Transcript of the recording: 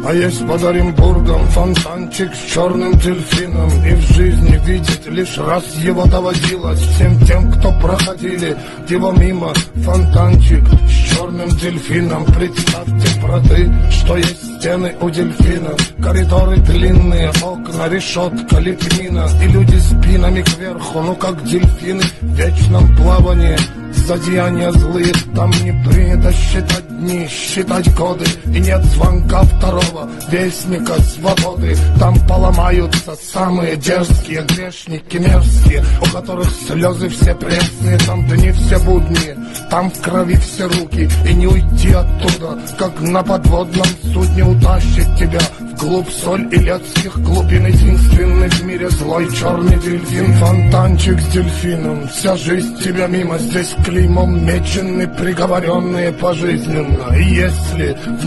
А есть под Оренбургом фонтанчик с черным дельфином. И в жизни видеть лишь раз его доводилось всем тем, кто проходили его мимо. Фонтанчик с черным дельфином. Представьте, браты, что есть стены у дельфина, коридоры длинные, окна, решетка, лепнина. И люди спинами кверху, ну как дельфины в вечном плавании. Зодеяния злые, там не принято считать дни, считать годы. И нет звонка второго вестника свободы. Там поломаются самые дерзкие грешники мерзкие, у которых слезы все пресные. Там дни все будние, там в крови все руки. И не уйти оттуда, как на подводном судне. Утащит тебя вглубь соль и летских глубин. Единственный в мире злой черный дельфин. Фонтанчик с дельфином, вся жизнь тебя мимо. Здесь клеймом мечены, приговоренные пожизненно. И если в